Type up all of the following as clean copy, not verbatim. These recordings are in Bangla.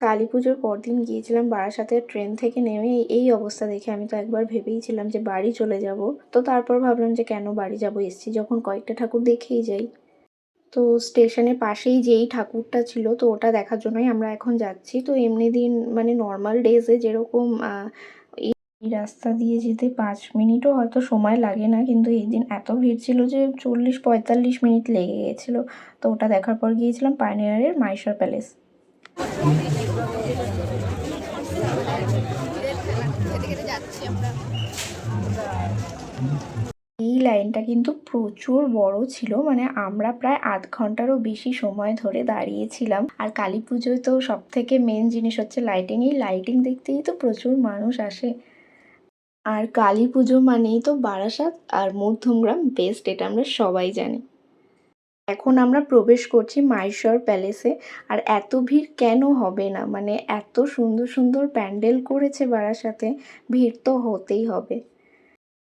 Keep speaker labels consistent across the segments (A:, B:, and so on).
A: কালী পুজোর পরদিন গিয়েছিলাম বারাসাতে, ট্রেন থেকে নেমে এই অবস্থা দেখে আমি তো একবার ভেবেইছিলাম যে বাড়ি চলে যাব। তো তারপর ভাবলাম যে কেন বাড়ি যাব, এসছি যখন কয়েকটা ঠাকুর দেখেই যাই। তো স্টেশনের পাশেই যেই ঠাকুরটা ছিল তো ওটা দেখার জন্যই আমরা এখন যাচ্ছি। তো এমনি দিন মানে নর্মাল ডেজে যেরকম এই রাস্তা দিয়ে যেতে 5 মিনিটও হয়তো সময় লাগে না, কিন্তু এই দিন এত ভিড় ছিল যে 40-45 মিনিট লেগে গেছিলো। তো ওটা দেখার পর গিয়েছিলাম পাইওনিয়ারের মাইশর প্যালেস। এই লাইনটা কিন্তু প্রচুর বড় ছিল, মানে আমরা প্রায় আধ ঘন্টারও বেশি সময় ধরে দাঁড়িয়েছিলাম। আর কালী পুজোয় তো সব থেকে মেন জিনিস হচ্ছে লাইটিং, এই লাইটিং দেখতেই তো প্রচুর মানুষ আসে। আর কালী পুজো মানেই তো বারাসাত আর মধ্যমগ্রাম বেস্ট, এটা আমরা সবাই জানি। এখন আমরা প্রবেশ করছি মাইশর প্যালেসে। আর এত ভিড় কেন হবে না, মানে এত সুন্দর সুন্দর প্যান্ডেল করেছে বারাসাতে, ভিড় তো হতেই হবে।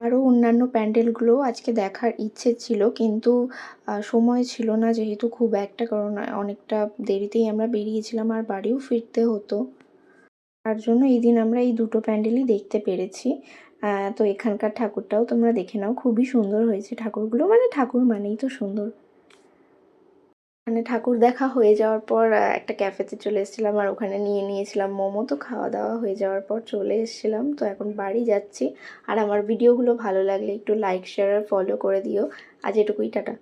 A: আরও অন্যান্য প্যান্ডেলগুলোও আজকে দেখার ইচ্ছে ছিল, কিন্তু সময় ছিল না যেহেতু খুব একটা, কারণ অনেকটা দেরিতেই আমরা বেরিয়েছিলাম আর বাড়িও ফিরতে হতো। তার জন্য এই দিন আমরা এই দুটো প্যান্ডেলই দেখতে পেরেছি। তো এখানকার ঠাকুরটাও তোমরা দেখে নাও, খুবই সুন্দর হয়েছে ঠাকুরগুলো, মানে ঠাকুর মানেই তো সুন্দর। মানে ঠাকুর দেখা হয়ে যাওয়ার পর একটা ক্যাফেতে চলে এসেছিলাম আর ওখানে নিয়েছিলাম মোমো। তো খাওয়া দাওয়া হয়ে যাওয়ার পর চলে এসেছিলাম, তো এখন বাড়ি যাচ্ছি। আর আমার ভিডিওগুলো ভালো লাগলে একটু লাইক শেয়ার আর ফলো করে দিও। আজ এটুকুই, টাটা।